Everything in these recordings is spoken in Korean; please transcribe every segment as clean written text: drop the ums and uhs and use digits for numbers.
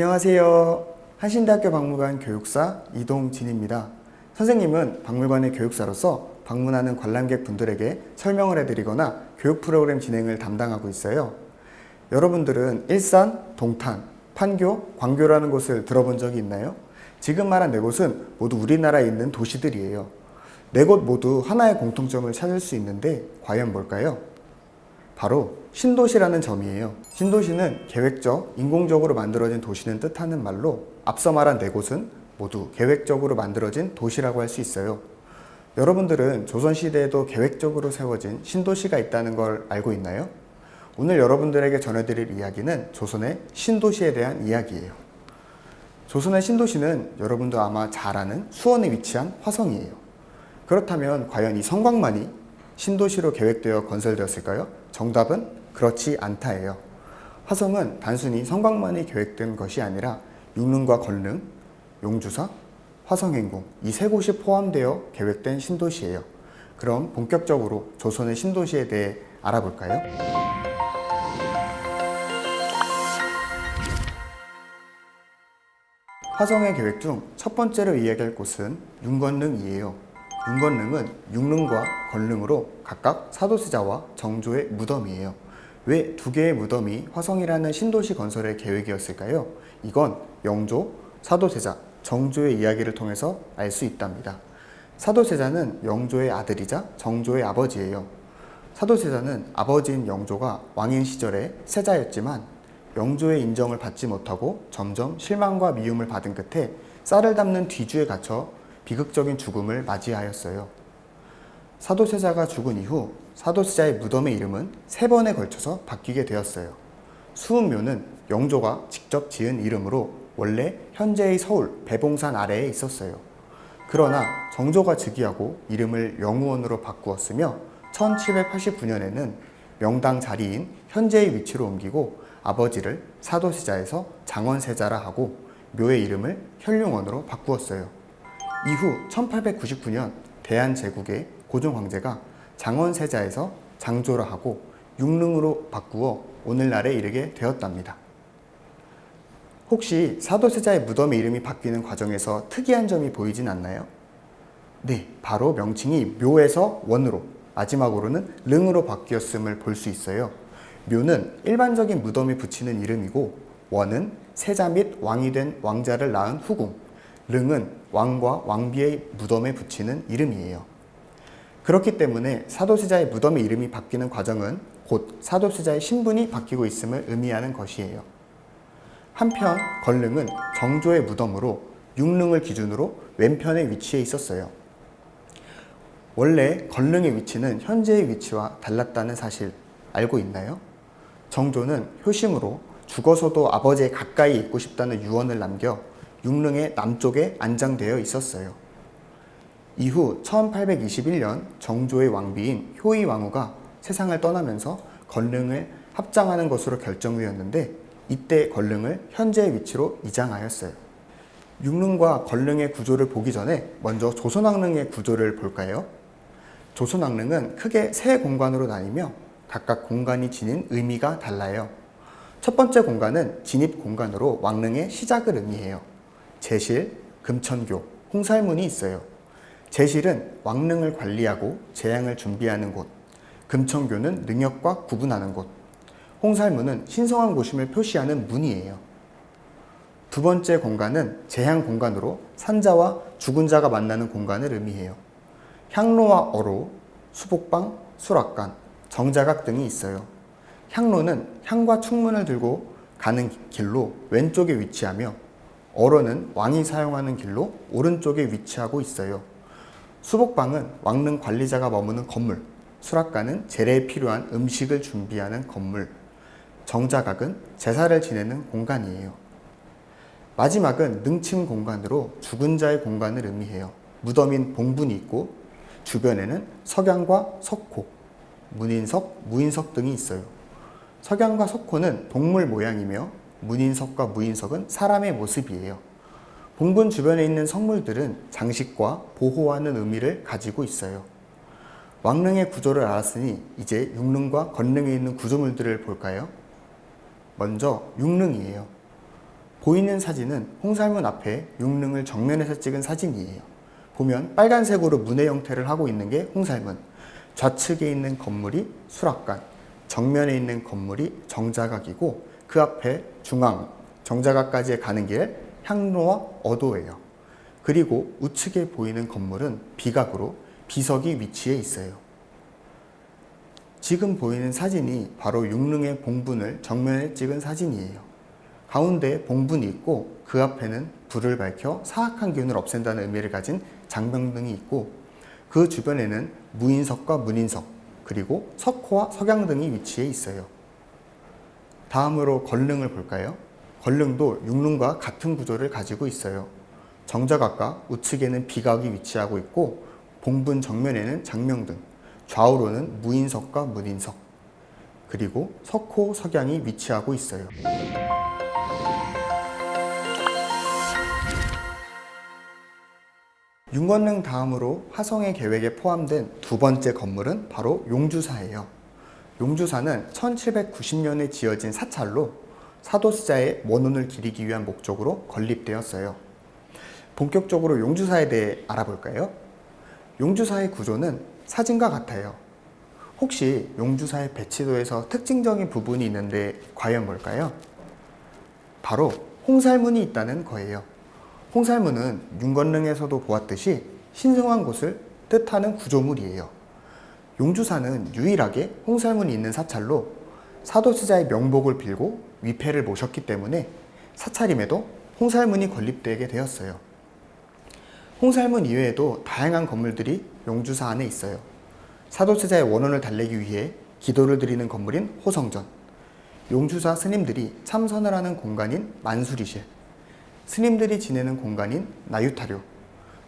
안녕하세요. 한신대학교 박물관 교육사 이동진입니다. 선생님은 박물관의 교육사로서 방문하는 관람객 분들에게 설명을 해드리거나 교육 프로그램 진행을 담당하고 있어요. 여러분들은 일산, 동탄, 판교, 광교라는 곳을 들어본 적이 있나요? 지금 말한 네 곳은 모두 우리나라에 있는 도시들이에요. 네 곳 모두 하나의 공통점을 찾을 수 있는데 과연 뭘까요? 바로 신도시라는 점이에요. 신도시는 계획적, 인공적으로 만들어진 도시는 뜻하는 말로 앞서 말한 네 곳은 모두 계획적으로 만들어진 도시라고 할 수 있어요. 여러분들은 조선시대에도 계획적으로 세워진 신도시가 있다는 걸 알고 있나요? 오늘 여러분들에게 전해드릴 이야기는 조선의 신도시에 대한 이야기예요. 조선의 신도시는 여러분도 아마 잘 아는 수원에 위치한 화성이에요. 그렇다면 과연 이 성곽만이 신도시로 계획되어 건설되었을까요? 정답은 그렇지 않다예요. 화성은 단순히 성곽만이 계획된 것이 아니라 육릉과 건릉, 용주사, 화성행궁 이 세 곳이 포함되어 계획된 신도시예요. 그럼 본격적으로 조선의 신도시에 대해 알아볼까요? 화성의 계획 중 첫 번째로 이야기할 곳은 윤건릉이에요. 윤건릉은 육릉과 건릉으로 각각 사도세자와 정조의 무덤이에요. 왜 두 개의 무덤이 화성이라는 신도시 건설의 계획이었을까요? 이건 영조, 사도세자, 정조의 이야기를 통해서 알 수 있답니다. 사도세자는 영조의 아들이자 정조의 아버지예요. 사도세자는 아버지인 영조가 왕인 시절에 세자였지만 영조의 인정을 받지 못하고 점점 실망과 미움을 받은 끝에 쌀을 담는 뒤주에 갇혀 비극적인 죽음을 맞이하였어요. 사도세자가 죽은 이후 사도세자의 무덤의 이름은 3번에 걸쳐서 바뀌게 되었어요. 수음묘는 영조가 직접 지은 이름으로 원래 현재의 서울 배봉산 아래에 있었어요. 그러나 정조가 즉위하고 이름을 영우원으로 바꾸었으며 1789년에는 명당 자리인 현재의 위치로 옮기고 아버지를 사도세자에서 장원세자라 하고 묘의 이름을 현룡원으로 바꾸었어요. 이후 1899년 대한제국의 고종 황제가 장원세자에서 장조라 하고 육릉으로 바꾸어 오늘날에 이르게 되었답니다. 혹시 사도세자의 무덤의 이름이 바뀌는 과정에서 특이한 점이 보이진 않나요? 네, 바로 명칭이 묘에서 원으로 마지막으로는 릉으로 바뀌었음을 볼 수 있어요. 묘는 일반적인 무덤에 붙이는 이름이고 원은 세자 및 왕이 된 왕자를 낳은 후궁, 릉은 왕과 왕비의 무덤에 붙이는 이름이에요. 그렇기 때문에 사도세자의 무덤의 이름이 바뀌는 과정은 곧 사도세자의 신분이 바뀌고 있음을 의미하는 것이에요. 한편 건릉은 정조의 무덤으로 육릉을 기준으로 왼편에 위치해 있었어요. 원래 건릉의 위치는 현재의 위치와 달랐다는 사실 알고 있나요? 정조는 효심으로 죽어서도 아버지에 가까이 있고 싶다는 유언을 남겨 육릉의 남쪽에 안장되어 있었어요. 이후 1821년 정조의 왕비인 효의왕후가 세상을 떠나면서 건릉을 합장하는 것으로 결정되었는데 이때 건릉을 현재의 위치로 이장하였어요. 육릉과 건릉의 구조를 보기 전에 먼저 조선왕릉의 구조를 볼까요? 조선왕릉은 크게 3공간으로 나뉘며 각각 공간이 지닌 의미가 달라요. 첫 번째 공간은 진입 공간으로 왕릉의 시작을 의미해요. 제실, 금천교, 홍살문이 있어요. 제실은 왕릉을 관리하고 재앙을 준비하는 곳, 금천교는 능역과 구분하는 곳, 홍살문은 신성한 곳임을 표시하는 문이에요. 두 번째 공간은 재향 공간으로 산자와 죽은 자가 만나는 공간을 의미해요. 향로와 어로, 수복방, 수락관, 정자각 등이 있어요. 향로는 향과 충문을 들고 가는 길로 왼쪽에 위치하며 어로는 왕이 사용하는 길로 오른쪽에 위치하고 있어요. 수복방은 왕릉 관리자가 머무는 건물, 수락관은 제례에 필요한 음식을 준비하는 건물, 정자각은 제사를 지내는 공간이에요. 마지막은 능침 공간으로 죽은 자의 공간을 의미해요. 무덤인 봉분이 있고 주변에는 석양과 석호, 문인석, 무인석 등이 있어요. 석양과 석호는 동물 모양이며 문인석과 무인석은 사람의 모습이에요. 봉분 주변에 있는 성물들은 장식과 보호하는 의미를 가지고 있어요. 왕릉의 구조를 알았으니 이제 육릉과 건릉에 있는 구조물들을 볼까요? 먼저 육릉이에요. 보이는 사진은 홍살문 앞에 융릉을 정면에서 찍은 사진이에요. 보면 빨간색으로 문의 형태를 하고 있는 게 홍살문, 좌측에 있는 건물이 수락관, 정면에 있는 건물이 정자각이고 그 앞에 중앙, 정자각까지 가는 길 향로와 어도예요. 그리고 우측에 보이는 건물은 비각으로 비석이 위치해 있어요. 지금 보이는 사진이 바로 융릉의 봉분을 정면에 찍은 사진이에요. 가운데 봉분이 있고 그 앞에는 불을 밝혀 사악한 기운을 없앤다는 의미를 가진 장명등이 있고 그 주변에는 무인석과 문인석 그리고 석호와 석양 등이 위치해 있어요. 다음으로 건릉을 볼까요? 건릉도 융릉과 같은 구조를 가지고 있어요. 정자각과 우측에는 비각이 위치하고 있고 봉분 정면에는 장명등, 좌우로는 무인석과 문인석, 그리고 석호, 석양이 위치하고 있어요. 윤건릉 다음으로 화성의 계획에 포함된 두 번째 건물은 바로 용주사예요. 용주사는 1790년에 지어진 사찰로 사도스자의 원혼을 기리기 위한 목적으로 건립되었어요. 본격적으로 용주사에 대해 알아볼까요? 용주사의 구조는 사진과 같아요. 혹시 용주사의 배치도에서 특징적인 부분이 있는데 과연 뭘까요? 바로 홍살문이 있다는 거예요. 홍살문은 윤건릉에서도 보았듯이 신성한 곳을 뜻하는 구조물이에요. 용주사는 유일하게 홍살문이 있는 사찰로 사도스자의 명복을 빌고 위패를 모셨기 때문에 사찰임에도 홍살문이 건립되게 되었어요. 홍살문 이외에도 다양한 건물들이 용주사 안에 있어요. 사도스자의 원혼을 달래기 위해 기도를 드리는 건물인 호성전, 용주사 스님들이 참선을 하는 공간인 만수리실, 스님들이 지내는 공간인 나유타료,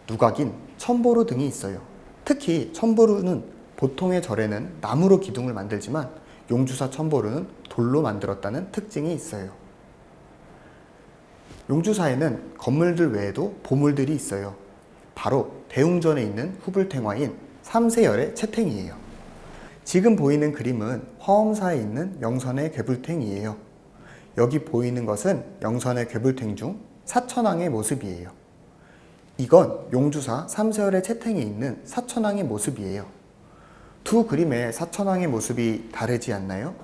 누각인 천보루 등이 있어요. 특히 천보루는 보통의 절에는 나무로 기둥을 만들지만 용주사 천보루는 돌로 만들었다는 특징이 있어요. 용주사에는 건물들 외에도 보물들이 있어요. 바로 대웅전에 있는 후불탱화인 삼세열의 채탱이에요. 지금 보이는 그림은 화엄사에 있는 영선의 괴불탱이에요. 여기 보이는 것은 영선의 괴불탱 중 사천왕의 모습이에요. 이건 용주사 삼세열의 채탱에 있는 사천왕의 모습이에요. 두 그림의 사천왕의 모습이 다르지 않나요?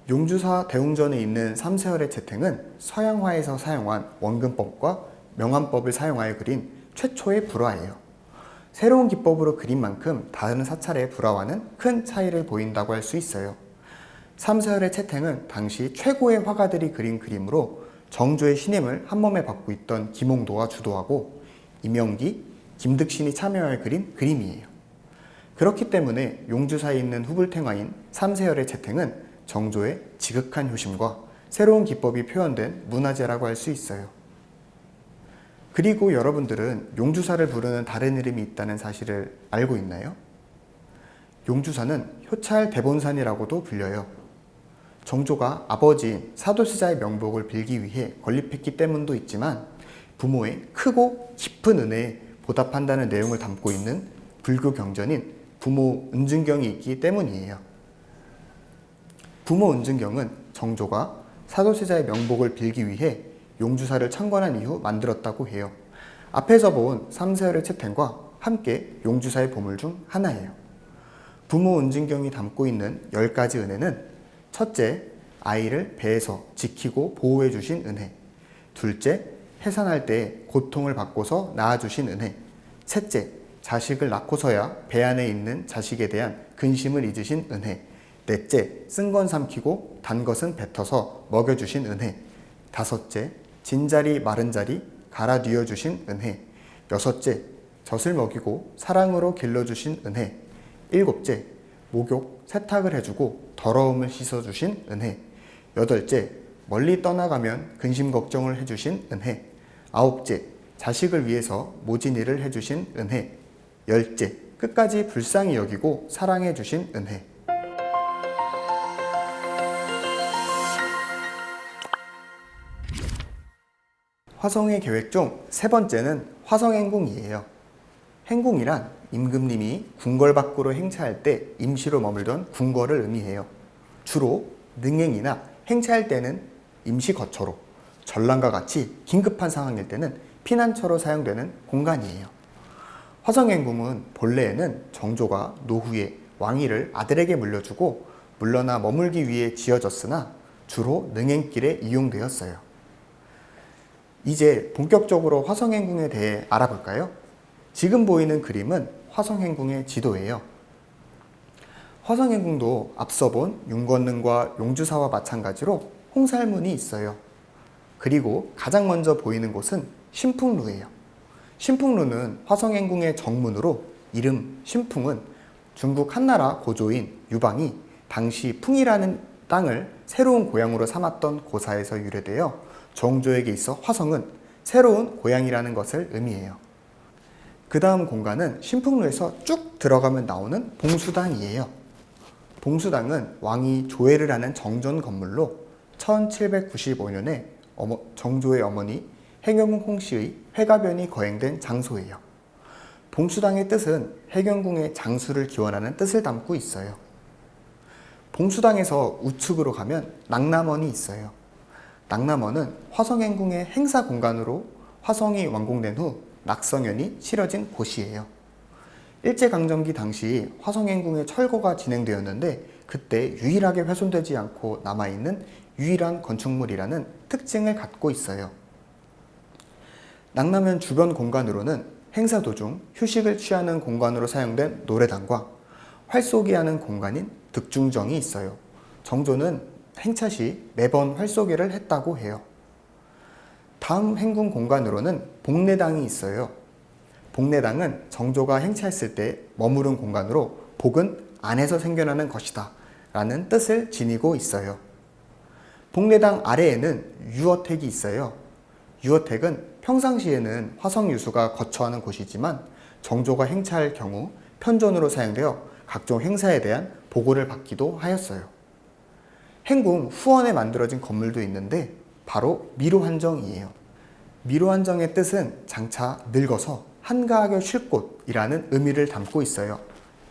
용주사 대웅전에 있는 삼세열의 채탱은 서양화에서 사용한 원근법과 명암법을 사용하여 그린 최초의 불화예요. 새로운 기법으로 그린 만큼 다른 사찰의 불화와는 큰 차이를 보인다고 할 수 있어요. 삼세열의 채탱은 당시 최고의 화가들이 그린 그림으로 정조의 신임을 한몸에 받고 있던 김홍도가 주도하고 임영기, 김득신이 참여하여 그린 그림이에요. 그렇기 때문에 용주사에 있는 후불탱화인 삼세열의 채탱은 정조의 지극한 효심과 새로운 기법이 표현된 문화재라고 할 수 있어요. 그리고 여러분들은 용주사를 부르는 다른 이름이 있다는 사실을 알고 있나요? 용주사는 효찰 대본산이라고도 불려요. 정조가 아버지인 사도스자의 명복을 빌기 위해 건립했기 때문도 있지만 부모의 크고 깊은 은혜에 보답한다는 내용을 담고 있는 불교 경전인 부모 은증경이 있기 때문이에요. 부모 은증경은 정조가 사도세자의 명복을 빌기 위해 용주사를 창건한 이후 만들었다고 해요. 앞에서 본 삼세열의 채탱과 함께 용주사의 보물 중 하나예요. 부모 은증경이 담고 있는 10가지 은혜는 첫째, 아이를 배에서 지키고 보호해 주신 은혜. 둘째, 해산할 때 고통을 받고서 낳아주신 은혜. 셋째, 자식을 낳고서야 배 안에 있는 자식에 대한 근심을 잊으신 은혜. 넷째, 쓴 건 삼키고 단 것은 뱉어서 먹여주신 은혜. 다섯째, 진 자리 마른 자리 갈아 뉘어주신 은혜. 여섯째, 젖을 먹이고 사랑으로 길러주신 은혜. 일곱째, 목욕, 세탁을 해주고 더러움을 씻어주신 은혜. 여덟째, 멀리 떠나가면 근심 걱정을 해주신 은혜. 아홉째, 자식을 위해서 모진 일을 해주신 은혜. 열째, 끝까지 불쌍히 여기고 사랑해주신 은혜. 화성의 계획 중 세 번째는 화성행궁이에요. 행궁이란 임금님이 궁궐 밖으로 행차할 때 임시로 머물던 궁궐을 의미해요. 주로 능행이나 행차할 때는 임시 거처로, 전란과 같이 긴급한 상황일 때는 피난처로 사용되는 공간이에요. 화성행궁은 본래에는 정조가 노후에 왕위를 아들에게 물려주고 물러나 머물기 위해 지어졌으나 주로 능행길에 이용되었어요. 이제 본격적으로 화성행궁에 대해 알아볼까요? 지금 보이는 그림은 화성행궁의 지도예요. 화성행궁도 앞서 본 윤건능과 용주사와 마찬가지로 홍살문이 있어요. 그리고 가장 먼저 보이는 곳은 신풍루예요. 신풍루는 화성행궁의 정문으로 이름 신풍은 중국 한나라 고조인 유방이 당시 풍이라는 땅을 새로운 고향으로 삼았던 고사에서 유래되어 정조에게 있어 화성은 새로운 고향이라는 것을 의미해요. 그 다음 공간은 신풍루에서 쭉 들어가면 나오는 봉수당이에요. 봉수당은 왕이 조회를 하는 정전 건물로 1795년에 정조의 어머니 해경궁 홍씨의 회가변이 거행된 장소예요. 봉수당의 뜻은 해경궁의 장수를 기원하는 뜻을 담고 있어요. 봉수당에서 우측으로 가면 낙남원이 있어요. 낙남원은 화성행궁의 행사 공간으로 화성이 완공된 후 낙성현이 치러진 곳이에요. 일제강점기 당시 화성행궁의 철거가 진행되었는데 그때 유일하게 훼손되지 않고 남아있는 유일한 건축물이라는 특징을 갖고 있어요. 낙남현 주변 공간으로는 행사 도중 휴식을 취하는 공간으로 사용된 노래당과 활쏘기 하는 공간인 득중정이 있어요. 정조는 행차 시 매번 활쏘기를 했다고 해요. 다음 행궁 공간으로는 복례당이 있어요. 복례당은 정조가 행차했을 때 머무른 공간으로 복은 안에서 생겨나는 것이다 라는 뜻을 지니고 있어요. 복례당 아래에는 유어택이 있어요. 유어택은 평상시에는 화성유수가 거처하는 곳이지만 정조가 행차할 경우 편전으로 사용되어 각종 행사에 대한 보고를 받기도 하였어요. 행궁 후원에 만들어진 건물도 있는데 바로 미로한정이에요. 미로한정의 뜻은 장차 늙어서 한가하게 쉴 곳이라는 의미를 담고 있어요.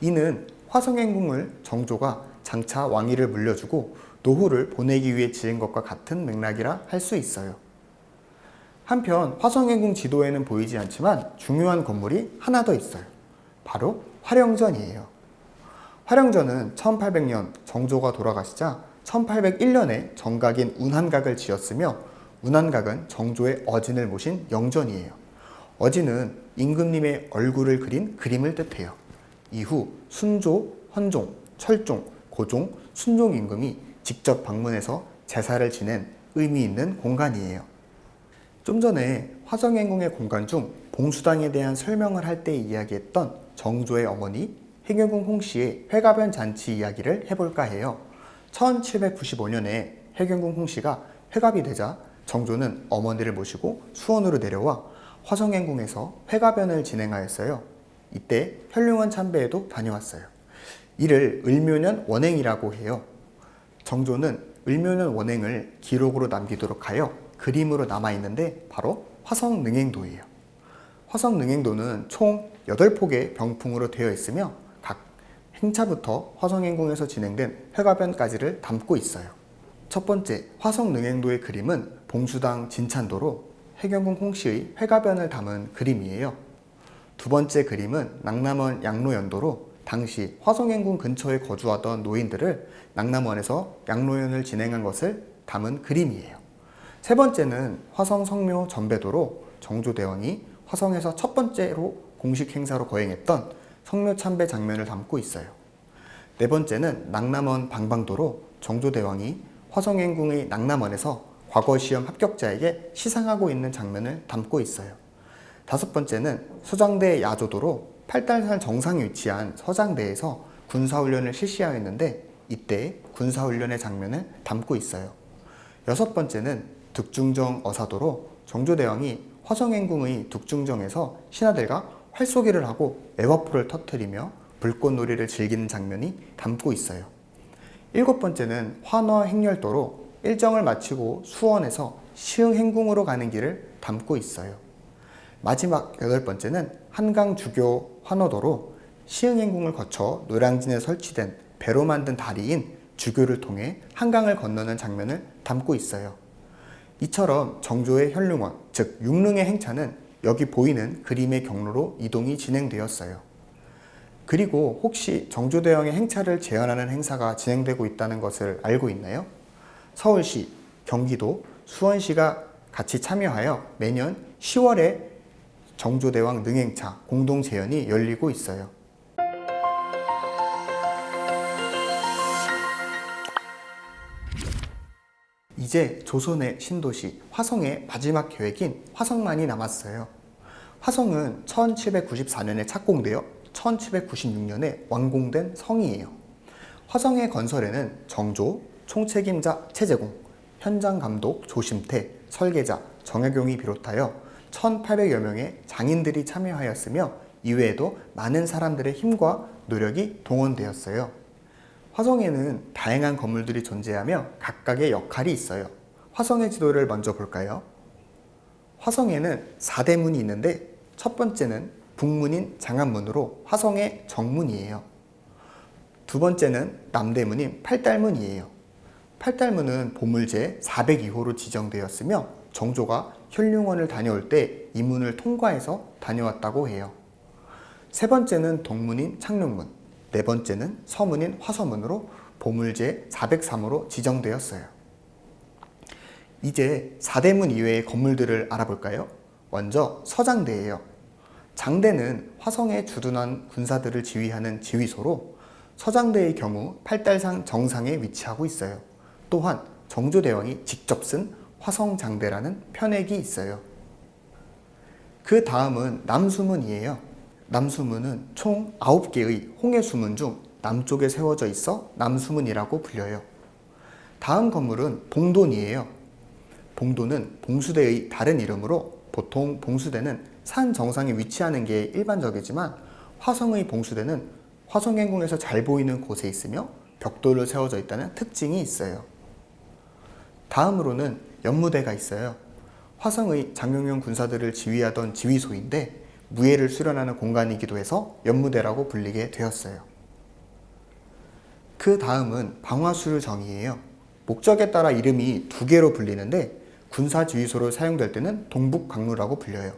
이는 화성행궁을 정조가 장차 왕위를 물려주고 노후를 보내기 위해 지은 것과 같은 맥락이라 할 수 있어요. 한편 화성행궁 지도에는 보이지 않지만 중요한 건물이 하나 더 있어요. 바로 화령전이에요. 화령전은 1800년 정조가 돌아가시자 1801년에 정각인 운한각을 지었으며 운한각은 정조의 어진을 모신 영전이에요. 어진은 임금님의 얼굴을 그린 그림을 뜻해요. 이후 순조, 헌종, 철종, 고종, 순종 임금이 직접 방문해서 제사를 지낸 의미 있는 공간이에요. 좀 전에 화성행궁의 공간 중 봉수당에 대한 설명을 할 때 이야기했던 정조의 어머니 해경궁 홍씨의 회가변 잔치 이야기를 해볼까 해요. 1795년에 해경궁 홍씨가 회갑이 되자 정조는 어머니를 모시고 수원으로 내려와 화성행궁에서 회가변을 진행하였어요. 이때 현룡원 참배에도 다녀왔어요. 이를 을묘년 원행이라고 해요. 정조는 을묘년 원행을 기록으로 남기도록 하여 그림으로 남아있는데 바로 화성능행도예요. 화성능행도는 총 8폭의 병풍으로 되어 있으며 각 행차부터 화성행궁에서 진행된 회가변까지를 담고 있어요. 첫 번째 화성능행도의 그림은 봉수당 진찬도로 해경궁 홍씨의 회가변을 담은 그림이에요. 두 번째 그림은 낙남원 양로연도로 당시 화성행궁 근처에 거주하던 노인들을 낙남원에서 양로연을 진행한 것을 담은 그림이에요. 세 번째는 화성 성묘 전배도로 정조대왕이 화성에서 첫 번째로 공식 행사로 거행했던 성묘 참배 장면을 담고 있어요. 네 번째는 낙남원 방방도로 정조대왕이 화성행궁의 낙남원에서 과거 시험 합격자에게 시상하고 있는 장면을 담고 있어요. 다섯 번째는 서장대 야조도로 팔달산 정상에 위치한 서장대에서 군사훈련을 실시하였는데 이때 군사훈련의 장면을 담고 있어요. 여섯 번째는 득중정 어사도로 정조대왕이 화성행궁의 득중정에서 신하들과 활쏘기를 하고 애화포를 터뜨리며 불꽃놀이를 즐기는 장면이 담고 있어요. 일곱 번째는 환화행렬도로 일정을 마치고 수원에서 시흥행궁으로 가는 길을 담고 있어요. 마지막 여덟 번째는 한강주교 환호도로 시흥행궁을 거쳐 노량진에 설치된 배로 만든 다리인 주교를 통해 한강을 건너는 장면을 담고 있어요. 이처럼 정조의 현릉원, 즉 육릉의 행차는 여기 보이는 그림의 경로로 이동이 진행되었어요. 그리고 혹시 정조대왕의 행차를 제한하는 행사가 진행되고 있다는 것을 알고 있나요? 서울시, 경기도, 수원시가 같이 참여하여 매년 10월에 정조대왕 능행차 공동 제연이 열리고 있어요. 이제 조선의 신도시 화성의 마지막 계획인 화성만이 남았어요. 화성은 1794년에 착공되어 1796년에 완공된 성이에요. 화성의 건설에는 정조, 총책임자 최재공, 현장 감독 조심태, 설계자 정약용이 비롯하여 1800여 명의 장인들이 참여하였으며 이외에도 많은 사람들의 힘과 노력이 동원되었어요. 화성에는 다양한 건물들이 존재하며 각각의 역할이 있어요. 화성의 지도를 먼저 볼까요? 화성에는 4대문이 있는데 첫 번째는 북문인 장안문으로 화성의 정문이에요. 두 번째는 남대문인 팔달문이에요. 팔달문은 보물제 402호로 지정되었으며 정조가 현릉원을 다녀올 때 이 문을 통과해서 다녀왔다고 해요. 세 번째는 동문인 창룡문, 네 번째는 서문인 화서문으로 보물제 403호로 지정되었어요. 이제 4대문 이외의 건물들을 알아볼까요? 먼저 서장대예요. 장대는 화성에 주둔한 군사들을 지휘하는 지휘소로 서장대의 경우 팔달산 정상에 위치하고 있어요. 또한 정조대왕이 직접 쓴 화성장대라는 편액이 있어요. 그 다음은 남수문이에요. 남수문은 총 9개의 홍해수문 중 남쪽에 세워져 있어 남수문이라고 불려요. 다음 건물은 봉돈이에요. 봉돈은 봉수대의 다른 이름으로 보통 봉수대는 산 정상에 위치하는 게 일반적이지만 화성의 봉수대는 화성행궁에서 잘 보이는 곳에 있으며 벽돌로 세워져 있다는 특징이 있어요. 다음으로는 연무대가 있어요. 화성의 장영용 군사들을 지휘하던 지휘소인데 무예를 수련하는 공간이기도 해서 연무대라고 불리게 되었어요. 그 다음은 방화수르정이에요. 목적에 따라 이름이 두 개로 불리는데 군사지휘소로 사용될 때는 동북강루라고 불려요.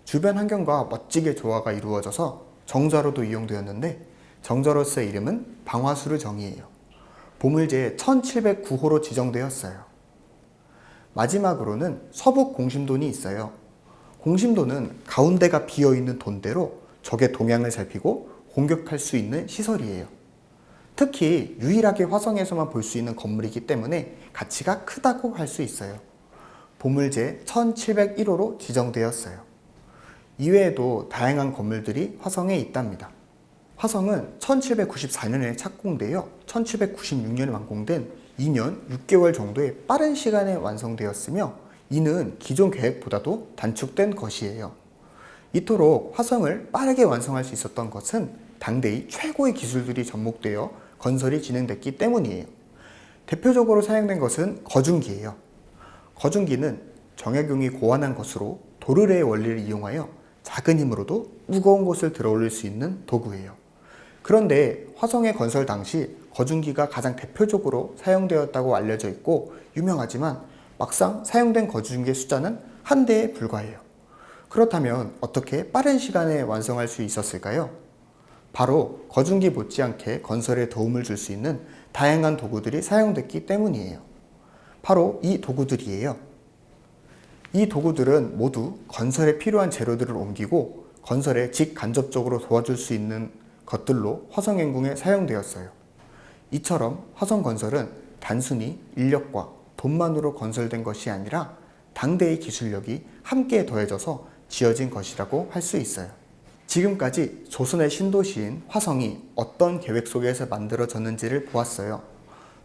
주변 환경과 멋지게 조화가 이루어져서 정자로도 이용되었는데 정자로서의 이름은 방화수르정이에요. 보물제 1709호로 지정되었어요. 마지막으로는 서북공심돈이 있어요. 공심돈은 가운데가 비어있는 돈대로 적의 동향을 살피고 공격할 수 있는 시설이에요. 특히 유일하게 화성에서만 볼 수 있는 건물이기 때문에 가치가 크다고 할 수 있어요. 보물제 1701호로 지정되었어요. 이외에도 다양한 건물들이 화성에 있답니다. 화성은 1794년에 착공되어 1796년에 완공된 2년 6개월 정도의 빠른 시간에 완성되었으며 이는 기존 계획보다도 단축된 것이에요. 이토록 화성을 빠르게 완성할 수 있었던 것은 당대의 최고의 기술들이 접목되어 건설이 진행됐기 때문이에요. 대표적으로 사용된 것은 거중기예요. 거중기는 정약용이 고안한 것으로 도르래의 원리를 이용하여 작은 힘으로도 무거운 곳을 들어올릴 수 있는 도구예요. 그런데 화성의 건설 당시 거중기가 가장 대표적으로 사용되었다고 알려져 있고 유명하지만 막상 사용된 거중기의 숫자는 한 대에 불과해요. 그렇다면 어떻게 빠른 시간에 완성할 수 있었을까요? 바로 거중기 못지않게 건설에 도움을 줄 수 있는 다양한 도구들이 사용됐기 때문이에요. 바로 이 도구들이에요. 이 도구들은 모두 건설에 필요한 재료들을 옮기고 건설에 직간접적으로 도와줄 수 있는 것들로 화성행궁에 사용되었어요. 이처럼 화성 건설은 단순히 인력과 돈만으로 건설된 것이 아니라 당대의 기술력이 함께 더해져서 지어진 것이라고 할 수 있어요. 지금까지 조선의 신도시인 화성이 어떤 계획 속에서 만들어졌는지를 보았어요.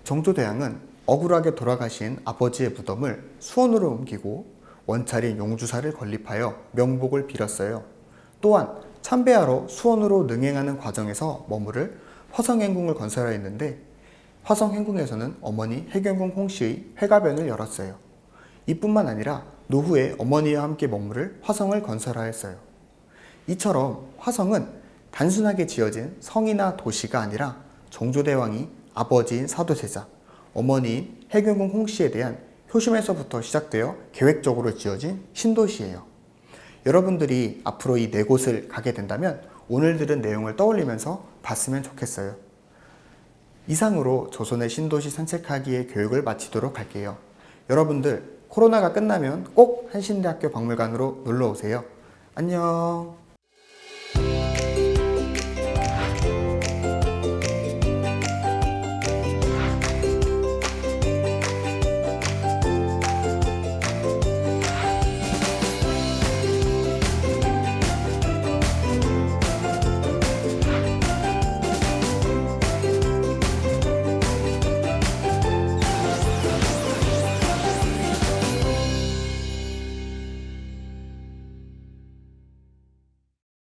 정조대왕은 억울하게 돌아가신 아버지의 무덤을 수원으로 옮기고 원찰인 용주사를 건립하여 명복을 빌었어요. 또한 참배하러 수원으로 능행하는 과정에서 머무를 화성행궁을 건설하였는데 화성행궁에서는 어머니 해경궁 홍씨의 회가변을 열었어요. 이뿐만 아니라 노후에 어머니와 함께 머무를 화성을 건설하였어요. 이처럼 화성은 단순하게 지어진 성이나 도시가 아니라 정조대왕이 아버지인 사도세자, 어머니인 해경궁 홍씨에 대한 효심에서부터 시작되어 계획적으로 지어진 신도시예요. 여러분들이 앞으로 이 네 곳을 가게 된다면 오늘 들은 내용을 떠올리면서 봤으면 좋겠어요. 이상으로 조선의 신도시 산책하기의 교육을 마치도록 할게요. 여러분들 코로나가 끝나면 꼭 한신대학교 박물관으로 놀러 오세요. 안녕.